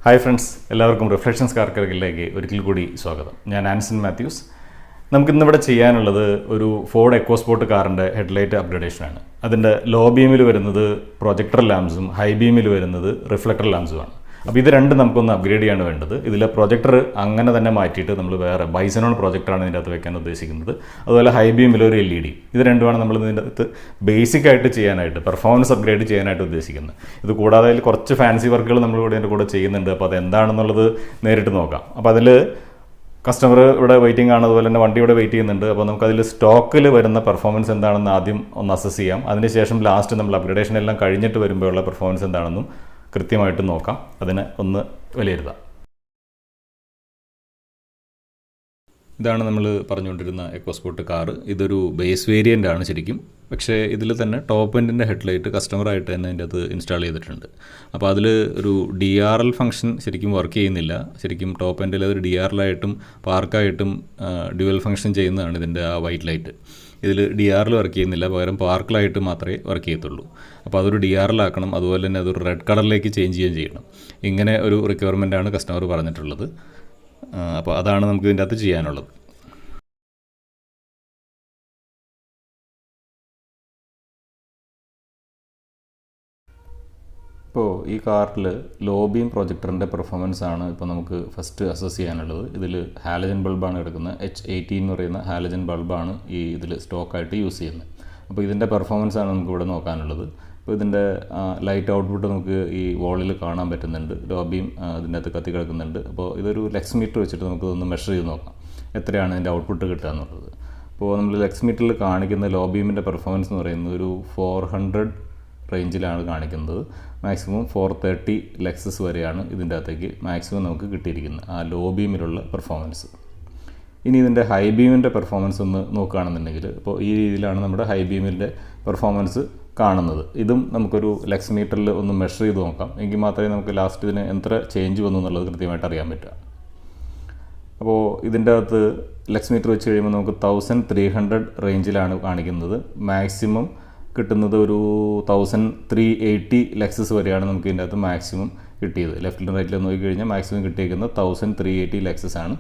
Hi friends, എല്ലാവർക്കും reflections കാർക്കറിലേക്ക് ഒരിക്കൽ കൂടി സ്വാഗതം. ഞാൻ ആൻസൺ മാത്യൂസ്. നമുക്ക് ഇന്നിവിടെ ചെയ്യാനുള്ളത് ഒരു ഫോർഡ് എക്കോസ്പോർട്ട് കാറിൻ്റെ ഹെഡ്ലൈറ്റ് അപ്ഗ്രേഡേഷനാണ്. അതിൻ്റെ ലോ ബീമിൽ വരുന്നത് പ്രൊജക്ടർ ലാംപ്സും ഹൈ ബീമിൽ വരുന്നത് റിഫ്ലക്ടർ ലാംപ്സുമാണ്. അപ്പോൾ ഇത് രണ്ടും നമുക്കൊന്ന് അപ്ഗ്രേഡ് ചെയ്യാണ് വേണ്ടത്. ഇതിലെ പ്രൊജക്ടർ അങ്ങനെ തന്നെ മാറ്റിയിട്ട് നമ്മൾ വേറെ ബൈ സെനോൺ പ്രൊജക്ടറാണ് ഇതിൻ്റെ അകത്ത് വെക്കാൻ ഉദ്ദേശിക്കുന്നത്. അതുപോലെ ഹൈ ബീമിൽ ഒരു LED. ഇത് രണ്ടുമാണ് നമ്മൾ ഇതിൻ്റെ അകത്ത് ബേസിക് ആയിട്ട് ചെയ്യാനായിട്ട് പെർഫോമൻസ് അപ്ഗ്രേഡ് ചെയ്യാനായിട്ട് ഉദ്ദേശിക്കുന്നത്. ഇത് കൂടാതെ അതിൽ കുറച്ച് ഫാൻസി വർക്കുകൾ നമ്മളിവിടെ ഇതിൻ്റെ കൂടെ ചെയ്യുന്നുണ്ട്. അപ്പോൾ അതെന്താണെന്നുള്ളത് നേരിട്ട് നോക്കാം. അപ്പോൾ അതിൽ കസ്റ്റമർ ഇവിടെ വെയിറ്റിംഗ് ആണ്, അതുപോലെ തന്നെ വണ്ടി ഇവിടെ വെയിറ്റ് ചെയ്യുന്നുണ്ട്. അപ്പോൾ നമുക്കതിൽ സ്റ്റോക്കിൽ വരുന്ന പെർഫോമൻസ് എന്താണെന്ന് ആദ്യം ഒന്ന് അസസ് ചെയ്യാം. അതിനുശേഷം ലാസ്റ്റ് നമ്മൾ അപ്ഗ്രേഡേഷൻ എല്ലാം കഴിഞ്ഞിട്ട് വരുമ്പോഴുള്ള പെർഫോമൻസ് എന്താണെന്നും കൃത്യമായിട്ട് നോക്കാം. അതിനെ ഒന്ന് വിലയിരുത്താം. ഇതാണ് നമ്മൾ പറഞ്ഞുകൊണ്ടിരുന്ന എക്കോസ്പോർട്ട് കാറ്. ഇതൊരു ബേസ് വേരിയൻ്റ് ആണ് ശരിക്കും. പക്ഷേ ഇതിൽ തന്നെ ടോപ്പ് എൻഡിൻ്റെ ഹെഡ്ലൈറ്റ് കസ്റ്റമറായിട്ട് തന്നെ അതിൻ്റെ അത് ഇൻസ്റ്റാൾ ചെയ്തിട്ടുണ്ട്. അപ്പോൾ അതിൽ ഒരു DRL ഫംഗ്ഷൻ ശരിക്കും വർക്ക് ചെയ്യുന്നില്ല. ശരിക്കും ടോപ്പ് എൻഡിൽ അതൊരു DRL-ആയിട്ടും പാർക്കായിട്ടും ഡ്യുവൽ ഫംഗ്ഷൻ ചെയ്യുന്നതാണ് ഇതിൻ്റെ ആ വൈറ്റ് ലൈറ്റ്. ഇതിൽ DRL വർക്ക് ചെയ്യുന്നില്ല, പകരം പാർക്കിലായിട്ട് മാത്രമേ വർക്ക് ചെയ്യത്തുള്ളൂ. അപ്പോൾ അതൊരു DRL ആക്കണം. അതുപോലെ തന്നെ അതൊരു റെഡ് കളറിലേക്ക് ചേഞ്ച് ചെയ്യണം. ഇങ്ങനെ ഒരു റിക്വയർമെൻറ്റാണ് കസ്റ്റമർ പറഞ്ഞിട്ടുള്ളത്. അപ്പോൾ അതാണ് നമുക്ക് ഇതിൻ്റെ അകത്ത് ചെയ്യാനുള്ളത്. ഇപ്പോൾ ഈ കാറിൽ ലോ ബീം പ്രൊജക്ടറിൻ്റെ പെർഫോമൻസ് ആണ് ഇപ്പോൾ നമുക്ക് ഫസ്റ്റ് അസസ് ചെയ്യാനുള്ളത്. ഇതിൽ ഹാലജൻ ബൾബാണ് എടുക്കുന്നത്. H18 എന്ന് പറയുന്ന ഹാലജൻ ബൾബാണ് ഈ ഇതിൽ സ്റ്റോക്കായിട്ട് യൂസ് ചെയ്യുന്നത്. അപ്പോൾ ഇതിൻ്റെ പെർഫോമൻസ് ആണ് നമുക്ക് ഇവിടെ നോക്കാനുള്ളത്. അപ്പോൾ ഇതിൻ്റെ ലൈറ്റ് ഔട്ട്പുട്ട് നമുക്ക് ഈ വോളിൽ കാണാൻ പറ്റുന്നുണ്ട്. ലോ ബീം ഇതിൻ്റെ അകത്ത് കത്തി കിടക്കുന്നുണ്ട്. അപ്പോൾ ഇതൊരു ലെക്സ് മീറ്റർ വെച്ചിട്ട് നമുക്കിതൊന്ന് മെഷർ ചെയ്ത് നോക്കാം എത്രയാണ് ഇതിൻ്റെ ഔട്ട്പുട്ട് കിട്ടുക എന്നുള്ളത്. അപ്പോൾ നമ്മൾ ലെക്സ് മീറ്ററിൽ കാണിക്കുന്ന ലോ ബീമിൻ്റെ പെർഫോമൻസ് എന്ന് പറയുന്നത് ഒരു 400 റേഞ്ചിലാണ് കാണിക്കുന്നത്. മാക്സിമം 430 ലെക്സസ് വരെയാണ് ഇതിൻ്റെ അകത്തേക്ക് മാക്സിമം നമുക്ക് കിട്ടിയിരിക്കുന്നത് ആ ലോ ബീമിലുള്ള പെർഫോമൻസ്. ഇനി ഇതിൻ്റെ ഹൈ ബീമിൻ്റെ പെർഫോമൻസ് ഒന്ന് നോക്കുകയാണെന്നുണ്ടെങ്കിൽ ഇപ്പോൾ ഈ രീതിയിലാണ് നമ്മുടെ ഹൈ ബീമിൻ്റെ പെർഫോമൻസ് കാണുന്നത്. ഇതും നമുക്കൊരു ലെക്സ് മീറ്ററിൽ ഒന്ന് മെഷർ ചെയ്ത് നോക്കാം. എങ്കിൽ മാത്രമേ നമുക്ക് ലാസ്റ്റ് ഇതിന് എത്ര ചേഞ്ച് വന്നു എന്നുള്ളത് കൃത്യമായിട്ട് അറിയാൻ പറ്റുക. അപ്പോൾ ഇതിൻ്റെ അകത്ത് ലെക്സ് മീറ്റർ വെച്ച് കഴിയുമ്പോൾ നമുക്ക് 1300 റേഞ്ചിലാണ് കാണിക്കുന്നത്. മാക്സിമം കിട്ടുന്നത് ഒരു 1380 ലെക്സസ് വരെയാണ് നമുക്ക് ഇതിൻ്റെ അകത്ത് മാക്സിമം കിട്ടിയത്. ലെഫ്റ്റിലും റൈറ്റിലും നോക്കിക്കഴിഞ്ഞാൽ മാക്സിമം കിട്ടിയിരിക്കുന്നത് 1380 ലെക്സസ് ആണ്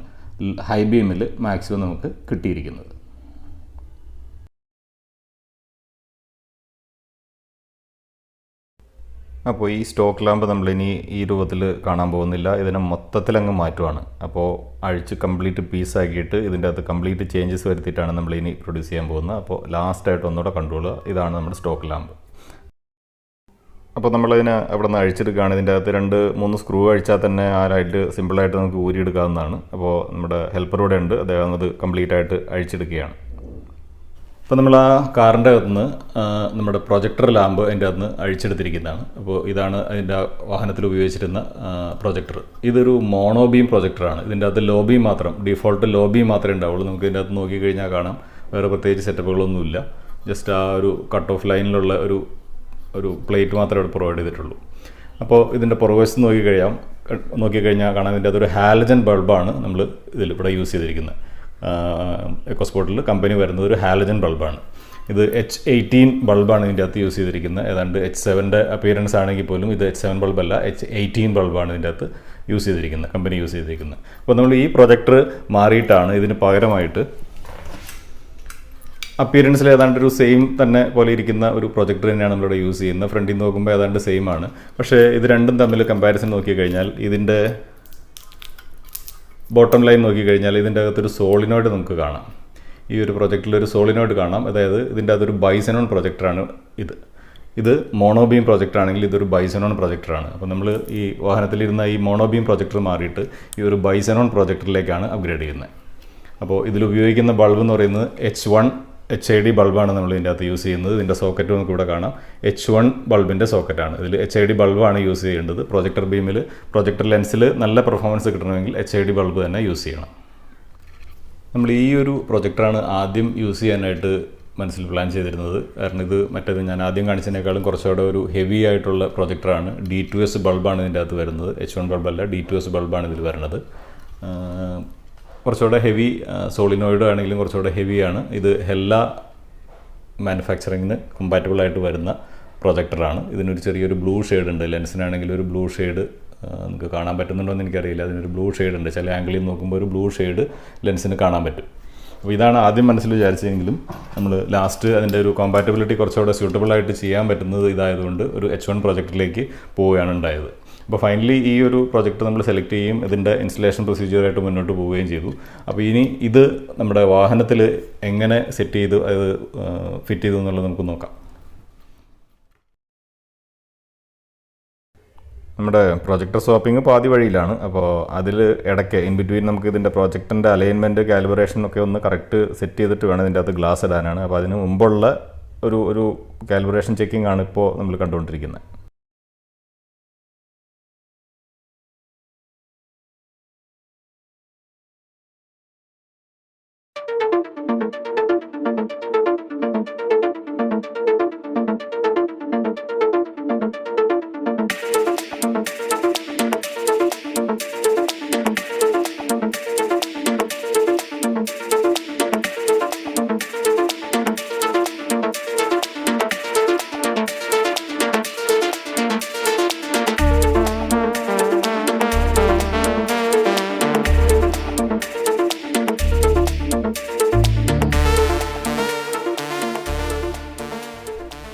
ഹൈ ബീമിൽ മാക്സിമം നമുക്ക് കിട്ടിയിരിക്കുന്നത്. അപ്പോൾ ഈ സ്റ്റോക്ക് ലാമ്പ് നമ്മളിനി ഈ രൂപത്തിൽ കാണാൻ പോകുന്നില്ല. ഇതിനെ മൊത്തത്തിലങ്ങ് മാറ്റുവാണ്. അപ്പോൾ അഴിച്ച് കംപ്ലീറ്റ് പീസാക്കിയിട്ട് ഇതിൻ്റെ അകത്ത് കംപ്ലീറ്റ് ചേഞ്ചസ് വരുത്തിയിട്ടാണ് നമ്മളിനി പ്രൊഡ്യൂസ് ചെയ്യാൻ പോകുന്നത്. അപ്പോൾ ലാസ്റ്റായിട്ട് ഒന്നുകൂടെ കണ്ടുകൊള്ളുക. ഇതാണ് നമ്മുടെ സ്റ്റോക്ക് ലാമ്പ്. അപ്പോൾ നമ്മളതിനെ അവിടെ നിന്ന് അഴിച്ചെടുക്കുകയാണ്. ഇതിൻ്റെ അകത്ത് 2-3 സ്ക്രൂ അഴിച്ചാൽ തന്നെ ആ ലൈറ്റ് സിമ്പിളായിട്ട് നമുക്ക് ഊരിയെടുക്കാവുന്നതാണ്. അപ്പോൾ നമ്മുടെ ഹെൽപ്പർ ഇവിടെ ഉണ്ട്, അദ്ദേഹം അത് കംപ്ലീറ്റ് ആയിട്ട് അഴിച്ചെടുക്കുകയാണ്. അപ്പോൾ നമ്മൾ ആ കാറിൻ്റെ അകത്തുനിന്ന് നമ്മുടെ പ്രൊജക്ടർ ലാമ്പ് അതിൻ്റെ അകത്തുനിന്ന് അഴിച്ചെടുത്തിരിക്കുന്നതാണ്. അപ്പോൾ ഇതാണ് അതിൻ്റെ വാഹനത്തിൽ ഉപയോഗിച്ചിരുന്ന പ്രൊജക്ടർ. ഇതൊരു മോണോ ബീം പ്രൊജക്ടറാണ്. ഇതിൻ്റെ അകത്ത് ലോ ബീം മാത്രം, ഡിഫോൾട്ട് ലോ ബീം മാത്രമേ ഉണ്ടാവുള്ളൂ. നമുക്ക് ഇതിൻ്റെ അകത്ത് നോക്കിക്കഴിഞ്ഞാൽ കാണാം വേറെ പ്രത്യേകിച്ച് സെറ്റപ്പുകളൊന്നുമില്ല. ജസ്റ്റ് ആ ഒരു കട്ട് ഓഫ് ലൈനിലുള്ള ഒരു പ്ലേറ്റ് മാത്രമേ ഇവിടെ പ്രൊവൈഡ് ചെയ്തിട്ടുള്ളൂ. അപ്പോൾ ഇതിൻ്റെ പുറകുവശത്ത് നോക്കിക്കഴിഞ്ഞാൽ കാണാം ഇതിൻ്റെ അകത്തൊരു ഹാലജൻ ബൾബാണ് നമ്മൾ ഇവിടെ യൂസ് ചെയ്തിരിക്കുന്നത്. എക്കോസ്പോർട്ടിൽ കമ്പനി വരുന്നത് ഒരു ഹാലജൻ ബൾബാണ്. ഇത് H18 ബൾബാണ് ഇതിൻ്റെ അകത്ത് യൂസ് ചെയ്തിരിക്കുന്നത്. ഏതാണ്ട് H7ൻ്റെ അപ്പിയറൻസ് ആണെങ്കിൽ പോലും ഇത് H7 ബൾബല്ല, H18 ബൾബാണ് ഇതിൻ്റെ അകത്ത് യൂസ് ചെയ്തിരിക്കുന്നത്, കമ്പനി യൂസ് ചെയ്തിരിക്കുന്നത്. അപ്പോൾ നമ്മൾ ഈ പ്രൊജക്ടർ മാറിയിട്ടാണ് ഇതിന് പകരമായിട്ട് അപ്പിയറൻസിൽ ഏതാണ്ട് ഒരു സെയിം തന്നെ പോലെ ഇരിക്കുന്ന ഒരു പ്രൊജക്ടർ തന്നെയാണ് നമ്മളിവിടെ യൂസ് ചെയ്യുന്നത്. ഫ്രണ്ടിൽ നിന്ന് നോക്കുമ്പോൾ ഏതാണ്ട് സെയിം ആണ്. പക്ഷേ ഇത് രണ്ടും തമ്മിൽ കമ്പാരിസൺ നോക്കിക്കഴിഞ്ഞാൽ ഇതിൻ്റെ ബോട്ടം ലൈൻ നോക്കിക്കഴിഞ്ഞാൽ ഇതിൻ്റെ അകത്തൊരു സോളിനോയിഡ് നമുക്ക് കാണാം. ഈ ഒരു പ്രൊജക്ടറിൽ ഒരു സോളിനോയിഡ് കാണാം. അതായത് ഇതിൻ്റെ അകത്തൊരു ബൈ സെനോൺ പ്രൊജക്ടറാണ് ഇത് മോണോ ബീം പ്രൊജക്ടറാണെങ്കിൽ ഇതൊരു ബൈ സെനോൺ പ്രൊജക്ടറാണ്. അപ്പോൾ നമ്മൾ ഈ വാഹനത്തിലിരുന്ന ഈ മോണോ ബീം പ്രൊജക്ടർ മാറിയിട്ട് ഈ ഒരു ബൈ സെനോൺ പ്രൊജക്ടറിലേക്കാണ് അപ്ഗ്രേഡ് ചെയ്യുന്നത്. അപ്പോൾ ഇതിൽ ഉപയോഗിക്കുന്ന ബൾബ് എന്ന് പറയുന്നത് H1 HID ബൾബാണ് നമ്മൾ ഇതിൻ്റെ അകത്ത് യൂസ് ചെയ്യുന്നത്. ഇതിൻ്റെ സോക്കറ്റ് നമുക്ക് ഇവിടെ കാണാം. H1 ബൾബിൻ്റെ സോക്കറ്റാണ്. ഇതിൽ HID ബൾബാണ് യൂസ് ചെയ്യേണ്ടത്. പ്രൊജക്ടർ ബീമിൽ പ്രൊജക്ടർ ലെൻസിൽ നല്ല പെർഫോമൻസ് കിട്ടണമെങ്കിൽ HID ബൾബ് തന്നെ യൂസ് ചെയ്യണം. നമ്മൾ ഈ ഒരു പ്രൊജക്ടറാണ് ആദ്യം യൂസ് ചെയ്യാനായിട്ട് മനസ്സിൽ പ്ലാൻ ചെയ്തിരുന്നത്. കാരണം ഇത് മറ്റേത് ഞാൻ ആദ്യം കാണിച്ചതിനേക്കാളും കുറച്ചുകൂടെ ഒരു ഹെവി ആയിട്ടുള്ള പ്രൊജക്ടറാണ്. D2S ബൾബാണ് ഇതിൻ്റെ അകത്ത് വരുന്നത്. H1 ബൾബല്ല, D2S ബൾബാണ് ഇതിൽ വരുന്നത്. കുറച്ചുകൂടെ ഹെവി, സോളിനോയിഡ് ആണെങ്കിലും കുറച്ചുകൂടെ ഹെവിയാണ്. ഇത് ഹെല്ല മാനുഫാക്ചറിങ്ങിന് കമ്പാറ്റബിൾ ആയിട്ട് വരുന്ന പ്രൊജക്ടറാണ്. ഇതിനൊരു ചെറിയൊരു ബ്ലൂ ഷെയ്ഡ് ഉണ്ട്. ലെൻസിനാണെങ്കിൽ ഒരു ബ്ലൂ ഷെയ്ഡ് നിങ്ങൾക്ക് കാണാൻ പറ്റുന്നുണ്ടോ എന്ന് എനിക്കറിയില്ല. അതിനൊരു ബ്ലൂ ഷെയ്ഡ് ഉണ്ട്, ചില ആംഗിളിൽ നോക്കുമ്പോൾ ഒരു ബ്ലൂ ഷെയ്ഡ് ലെൻസിന് കാണാൻ പറ്റും. അപ്പോൾ ഇതാണ് ആദ്യം മനസ്സിൽ വിചാരിച്ചതെങ്കിലും നമ്മൾ ലാസ്റ്റ് അതിൻ്റെ ഒരു കോമ്പാറ്റബിലിറ്റി കുറച്ചുകൂടെ സ്യൂട്ടബിളായിട്ട് ചെയ്യാൻ പറ്റുന്നത് ഇതായതുകൊണ്ട് ഒരു H1 പ്രൊജക്ടറിലേക്ക് പോവുകയാണ് ഉണ്ടായത്. അപ്പോൾ ഫൈനലി ഈ ഒരു പ്രൊജക്റ്റ് നമ്മൾ സെലക്ട് ചെയ്യുകയും ഇതിൻ്റെ ഇൻസ്റ്റലേഷൻ പ്രൊസീജിയറായിട്ട് മുന്നോട്ട് പോവുകയും ചെയ്തു. അപ്പോൾ ഇനി ഇത് നമ്മുടെ വാഹനത്തിൽ എങ്ങനെ സെറ്റ് ചെയ്ത് അത് ഫിറ്റ് ചെയ്തു എന്നുള്ളത് നമുക്ക് നോക്കാം. നമ്മുടെ പ്രൊജക്ടർ സ്വാപ്പിംഗ് പാതി വഴിയിലാണ്. അപ്പോൾ അതിൽ ഇടയ്ക്ക് ഇൻ ബിറ്റ്വീൻ നമുക്ക് ഇതിൻ്റെ പ്രൊജക്ടറിൻ്റെ അലൈൻമെൻറ്റ് കാലിബ്രേഷൻ ഒക്കെ ഒന്ന് കറക്റ്റ് സെറ്റ് ചെയ്തിട്ട് വേണം ഇതിൻ്റെ അകത്ത് ഗ്ലാസ് ഇടാനാണ്. അപ്പോൾ അതിന് മുമ്പുള്ള ഒരു കാലിബ്രേഷൻ ചെക്കിംഗ് ആണ് ഇപ്പോൾ നമ്മൾ കണ്ടുകൊണ്ടിരിക്കുന്നത്.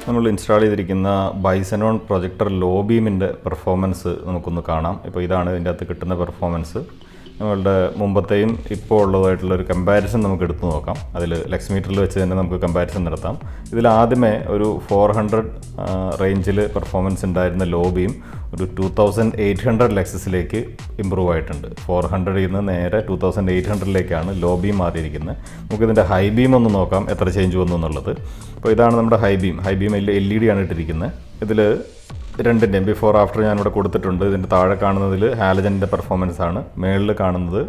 നമ്മൾ ഇൻസ്റ്റാൾ ചെയ്തിരിക്കുന്ന Bi Xenon പ്രൊജക്ടർ ലോ ബീമിൻ്റെ പെർഫോമൻസ് നമുക്കൊന്ന് കാണാം. ഇപ്പോൾ ഇതാണ് ഇതിൻ്റെ അകത്ത് കിട്ടുന്ന പെർഫോമൻസ്. നമ്മളുടെ മുമ്പത്തെയും ഇപ്പോൾ ഉള്ളതായിട്ടുള്ളൊരു കമ്പാരിസൺ നമുക്ക് എടുത്തു നോക്കാം. അതിൽ ലക്സ് മീറ്ററിൽ വെച്ച് തന്നെ നമുക്ക് കമ്പാരിസൺ നടത്താം. ഇതിൽ ആദ്യമേ ഒരു 400 റേഞ്ചിൽ പെർഫോമൻസ് ഉണ്ടായിരുന്ന ലോ ബീം ഒരു 2800 ലക്സസിലേക്ക് ഇമ്പ്രൂവ് ആയിട്ടുണ്ട്. 400ൽ നിന്ന് നേരെ 2800ലേക്കാണ് ലോ ബീം മാറിയിരിക്കുന്നത്. നമുക്കിതിൻ്റെ ഹൈ ബീം ഒന്ന് നോക്കാം എത്ര ചേഞ്ച് വന്നു എന്നുള്ളത്. അപ്പോൾ ഇതാണ് നമ്മുടെ ഹൈ ബീം LED ആണ് ഇട്ടിരിക്കുന്നത്. ഇതിൽ രണ്ടിൻ്റെയും ബിഫോർ ആഫ്റ്റർ ഞാനിവിടെ കൊടുത്തിട്ടുണ്ട്. ഇതിൻ്റെ താഴെ കാണുന്നതിൽ ഹാലജൻ്റെ പെർഫോമൻസ് ആണ്, മേളിൽ കാണുന്നത്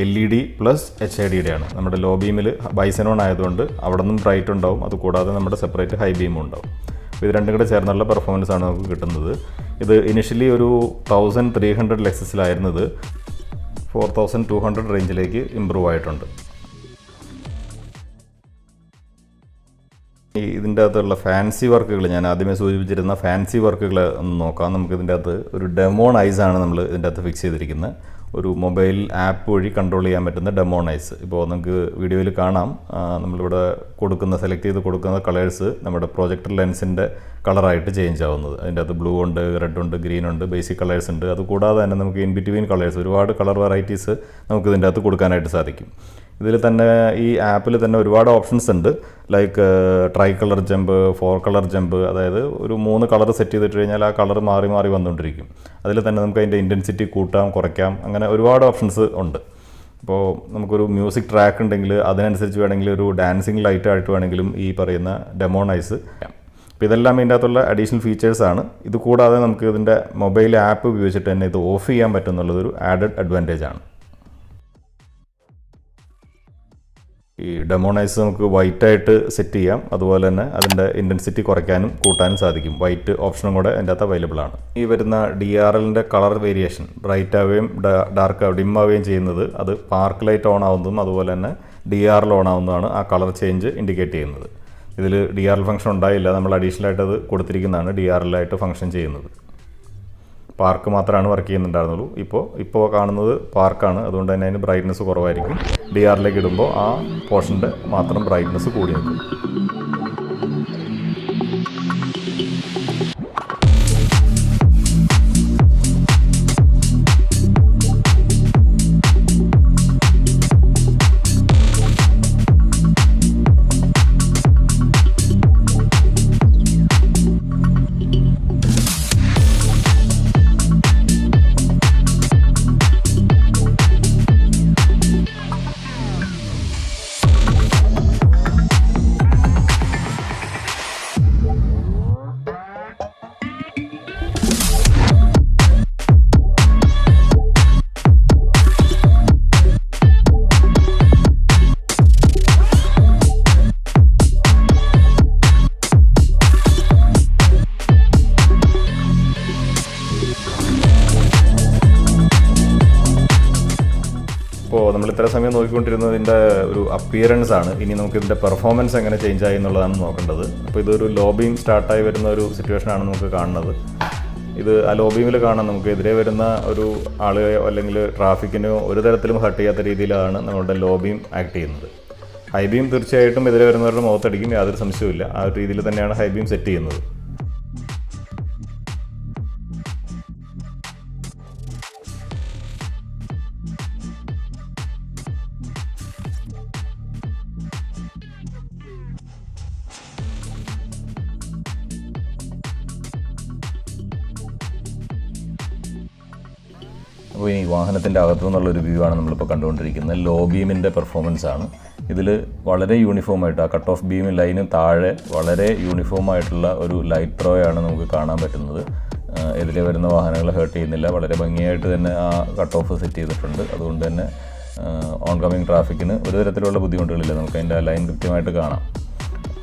LED പ്ലസ് HID ആണ്. നമ്മുടെ ലോ ബീമിൽ Bi Xenon ആയതുകൊണ്ട് അവിടെ നിന്നും ബ്രൈറ്റ് ഉണ്ടാവും, അതുകൂടാതെ നമ്മുടെ സെപ്പറേറ്റ് ഹൈ ബീമും ഉണ്ടാവും. അപ്പോൾ ഇത് രണ്ടും കൂടെ ചേർന്നുള്ള പെർഫോമൻസ് ആണ് നമുക്ക് കിട്ടുന്നത്. ഇത് ഇനിഷ്യലി ഒരു 1300 ലക്സസിലായിരുന്നത് 4200 റേഞ്ചിലേക്ക് ഇമ്പ്രൂവ് ആയിട്ടുണ്ട്. ഇതിൻ്റെ അകത്തുള്ള ഫാൻസി വർക്കുകൾ, ഞാൻ ആദ്യമേ സൂചിപ്പിച്ചിരുന്ന ഫാൻസി വർക്കുകൾ ഒന്ന് നോക്കാം. നമുക്ക് ഇതിൻ്റെ അകത്ത് ഒരു ഡെമോ നൈസാണ് നമ്മൾ ഇതിൻ്റെ അകത്ത് ഫിക്സ് ചെയ്തിരിക്കുന്നത്. ഒരു മൊബൈൽ ആപ്പ് വഴി കൺട്രോൾ ചെയ്യാൻ പറ്റുന്ന ഡെമോ നൈസ്. ഇപ്പോൾ നമുക്ക് വീഡിയോയിൽ കാണാം, നമ്മളിവിടെ സെലക്ട് ചെയ്ത് കൊടുക്കുന്ന കളേഴ്സ് നമ്മുടെ പ്രൊജക്ടർ ലെൻസിൻ്റെ കളറായിട്ട് ചേഞ്ച് ആവുന്നത്. അതിൻ്റെ അകത്ത് ബ്ലൂ ഉണ്ട്, റെഡ് ഉണ്ട്, ഗ്രീൻ ഉണ്ട്, ബേസിക് കളേഴ്സ് ഉണ്ട്. അതുകൂടാതെ തന്നെ നമുക്ക് ഇൻ ബിറ്റ്വീൻ കളേഴ്സ് ഒരുപാട് കളർ വെറൈറ്റീസ് നമുക്ക് ഇതിൻ്റെ അകത്ത് കൊടുക്കാനായിട്ട് സാധിക്കും. ഇതിൽ തന്നെ ഈ ആപ്പിൽ തന്നെ ഒരുപാട് ഓപ്ഷൻസ് ഉണ്ട്. Like try colour jump, 4 colour jump, അതായത് ഒരു 3 കളർ സെറ്റ് ചെയ്തിട്ട് കഴിഞ്ഞാൽ ആ കളർ മാറി മാറി വന്നുകൊണ്ടിരിക്കും. അതിൽ തന്നെ നമുക്ക് അതിൻ്റെ ഇൻറ്റൻസിറ്റി കൂട്ടാം, കുറയ്ക്കാം, അങ്ങനെ ഒരുപാട് ഓപ്ഷൻസ് ഉണ്ട്. അപ്പോൾ നമുക്കൊരു മ്യൂസിക് ട്രാക്ക് ഉണ്ടെങ്കിൽ അതിനനുസരിച്ച് വേണമെങ്കിൽ ഒരു ഡാൻസിങ് ലൈറ്റ് ആയിട്ട് വേണമെങ്കിലും ഈ പറയുന്ന ഡെമോ നൈസ് ചെയ്യാം. അപ്പോൾ ഇതെല്ലാം ഇതിൻ്റെ അകത്തുള്ള അഡീഷണൽ ഫീച്ചേഴ്സാണ്. ഇത് കൂടാതെ നമുക്ക് ഇതിൻ്റെ മൊബൈൽ ആപ്പ് ഉപയോഗിച്ചിട്ട് തന്നെ ഇത് ഓഫ് ചെയ്യാൻ പറ്റും എന്നുള്ളതൊരു ആഡഡ് അഡ്വാൻറ്റേജ് ആണ്. ഈ ഡെമോണൈസ് നമുക്ക് വൈറ്റായിട്ട് സെറ്റ് ചെയ്യാം, അതുപോലെ തന്നെ അതിൻ്റെ ഇൻറ്റൻസിറ്റി കുറയ്ക്കാനും കൂട്ടാനും സാധിക്കും. വൈറ്റ് ഓപ്ഷനും കൂടെ അതിൻ്റെ അകത്ത് അവൈലബിൾ ആണ്. ഈ വരുന്ന DRLൻ്റെ കളർ വേരിയേഷൻ ബ്രൈറ്റ് ആവുകയും ഡാർക്ക് ഡിം ആവുകയും ചെയ്യുന്നത് അത് പാർക്ക് ലൈറ്റ് ഓൺ ആവുന്നതും അതുപോലെ തന്നെ DRL ഓൺ ആവുന്നതാണ് ആ കളർ ചേഞ്ച് ഇൻഡിക്കേറ്റ് ചെയ്യുന്നത്. ഇതിൽ DRL ഫംഗ്ഷൻ ഉണ്ടായില്ല, നമ്മൾ അഡീഷണൽ ആയിട്ട് അത് കൊടുത്തിരിക്കുന്നതാണ് DRL ആയിട്ട് ഫംഗ്ഷൻ ചെയ്യുന്നത്. പാർക്ക് മാത്രമാണ് വർക്ക് ചെയ്യുന്നുണ്ടായിരുന്നുള്ളൂ. ഇപ്പോൾ കാണുന്നത് പാർക്കാണ്, അതുകൊണ്ട് തന്നെ അതിന് ബ്രൈറ്റ്നസ് കുറവായിരിക്കും. DRലേക്ക് ഇടുമ്പോൾ ആ പോർഷൻ്റെ മാത്രം ബ്രൈറ്റ്നസ് കൂടി നിൽക്കും. ഇപ്പോൾ നമ്മൾ ഇത്ര സമയം നോക്കിക്കൊണ്ടിരുന്നതിൻ്റെ ഒരു അപ്പിയറൻസ് ആണ്. ഇനി നമുക്ക് ഇതിൻ്റെ പെർഫോമൻസ് എങ്ങനെ ചേഞ്ച് ആയി എന്നുള്ളതാണ് നോക്കേണ്ടത്. അപ്പോൾ ഇതൊരു ലോ ബീം സ്റ്റാർട്ടായി വരുന്ന ഒരു സിറ്റുവേഷനാണ് നമുക്ക് കാണുന്നത്. ഇത് ലോ ബീമിൽ കാണാം, നമുക്ക് എതിരെ വരുന്ന ഒരു ആളുകളെയോ അല്ലെങ്കിൽ ട്രാഫിക്കിനെയോ ഒരു തരത്തിലും ഹർട്ട് ചെയ്യാത്ത രീതിയിലാണ് നമ്മളുടെ ലോ ബീം ആക്ട് ചെയ്യുന്നത്. ഹൈ ബീം തീർച്ചയായിട്ടും എതിരെ വരുന്നവരുടെ മുഖത്തടിക്കും, യാതൊരു സംശയവുമില്ല. ആ ഒരു രീതിയിൽ തന്നെയാണ് ഹൈ ബീം സെറ്റ് ചെയ്യുന്നത്. അപ്പോൾ ഈ വാഹനത്തിൻ്റെ അകത്തു നിന്നുള്ളൊരു വ്യൂ ആണ് നമ്മളിപ്പോൾ കണ്ടുകൊണ്ടിരിക്കുന്നത്. ലോ ബീമിൻ്റെ പെർഫോമൻസ് ആണ്. ഇതിൽ വളരെ യൂണിഫോമായിട്ട് ആ കട്ട് ഓഫ് ബീം ലൈന് താഴെ വളരെ യൂണിഫോമായിട്ടുള്ള ഒരു ലൈറ്റ് ത്രോയാണ് നമുക്ക് കാണാൻ പറ്റുന്നത്. എതിരെ വരുന്ന വാഹനങ്ങളെ ഹേർട്ട് ചെയ്യുന്നില്ല. വളരെ ഭംഗിയായിട്ട് തന്നെ ആ കട്ട് ഓഫ് സെറ്റ് ചെയ്തിട്ടുണ്ട്. അതുകൊണ്ട് തന്നെ ഓൺ കമ്മിങ് ട്രാഫിക്കിന് ഒരു തരത്തിലുള്ള ബുദ്ധിമുട്ടുകളില്ല. നമുക്ക് അതിൻ്റെ ലൈൻ കൃത്യമായിട്ട് കാണാം.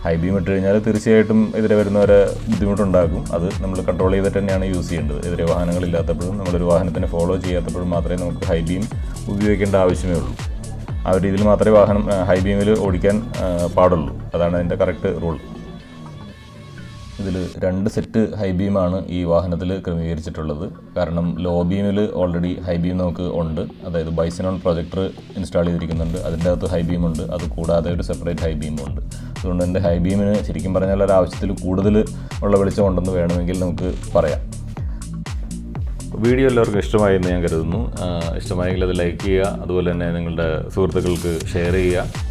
ഹൈ ബീം ഇട്ട് കഴിഞ്ഞാൽ തീർച്ചയായിട്ടും എതിരെ വരുന്നവരെ ബുദ്ധിമുട്ടുണ്ടാകും. അത് നമ്മൾ കൺട്രോൾ ചെയ്തിട്ട് തന്നെയാണ് യൂസ് ചെയ്യേണ്ടത്. എതിരെ വാഹനങ്ങളില്ലാത്തപ്പോഴും നമ്മളൊരു വാഹനത്തിനെ ഫോളോ ചെയ്യാത്തപ്പോഴും മാത്രമേ നമുക്ക് ഹൈ ബീം ഉപയോഗിക്കേണ്ട ആവശ്യമേ ഉള്ളൂ. ആ ഒരു രീതിയിൽ മാത്രമേ വാഹനം ഹൈ ബീമിൽ ഓടിക്കാൻ പാടുള്ളൂ. അതാണ് അതിൻ്റെ കറക്റ്റ് റൂൾ. ഇതിൽ 2 സെറ്റ് ഹൈ ബീമാണ് ഈ വാഹനത്തിൽ ക്രമീകരിച്ചിട്ടുള്ളത്. കാരണം ലോ ബീമിൽ ഓൾറെഡി ഹൈ ബീം നമുക്ക് ഉണ്ട്. അതായത് ബൈ സെനോൺ പ്രൊജക്ടർ ഇൻസ്റ്റാൾ ചെയ്തിരിക്കുന്നുണ്ട്. അതിൻ്റെ അകത്ത് ഹൈ ബീമുണ്ട്. അത് കൂടാതെ ഒരു സെപ്പറേറ്റ് ഹൈ ബീമുണ്ട്. അതുകൊണ്ട് എൻ്റെ ഹൈ ബീമിന് ശരിക്കും പറഞ്ഞാൽ ഒരാവശ്യത്തിൽ കൂടുതൽ ഉള്ള വെളിച്ചം ഉണ്ടെന്ന് വേണമെങ്കിൽ നമുക്ക് പറയാം. വീഡിയോ എല്ലാവർക്കും ഇഷ്ടമായി എന്ന് ഞാൻ കരുതുന്നു. ഇഷ്ടമായെങ്കിൽ അത് ലൈക്ക് ചെയ്യുക. അതുപോലെ തന്നെ നിങ്ങളുടെ സുഹൃത്തുക്കൾക്ക് ഷെയർ ചെയ്യുക.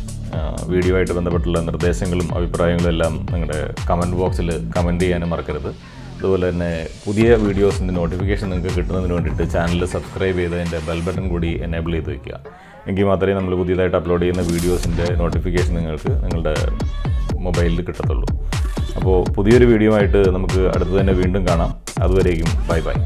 വീഡിയോ ആയിട്ട് ബന്ധപ്പെട്ടുള്ള നിർദ്ദേശങ്ങളും അഭിപ്രായങ്ങളും എല്ലാം നിങ്ങളുടെ കമൻറ്റ് ബോക്സിൽ കമൻറ്റ് ചെയ്യാനും മറക്കരുത്. അതുപോലെ തന്നെ പുതിയ വീഡിയോസിൻ്റെ നോട്ടിഫിക്കേഷൻ നിങ്ങൾക്ക് കിട്ടുന്നതിന് വേണ്ടിയിട്ട് ചാനൽ സബ്സ്ക്രൈബ് ചെയ്ത് അതിൻ്റെ ബെൽ ബട്ടൺ കൂടി എനേബിൾ ചെയ്ത് വയ്ക്കുക. എങ്കിൽ മാത്രമേ നമ്മൾ പുതിയതായിട്ട് അപ്ലോഡ് ചെയ്യുന്ന വീഡിയോസിൻ്റെ നോട്ടിഫിക്കേഷൻ നിങ്ങൾക്ക് നിങ്ങളുടെ മൊബൈലിൽ കിട്ടത്തുള്ളൂ. അപ്പോൾ പുതിയൊരു വീഡിയോ ആയിട്ട് നമുക്ക് അടുത്ത് തന്നെ വീണ്ടും കാണാം. അതുവരേക്കും ബൈ ബൈ.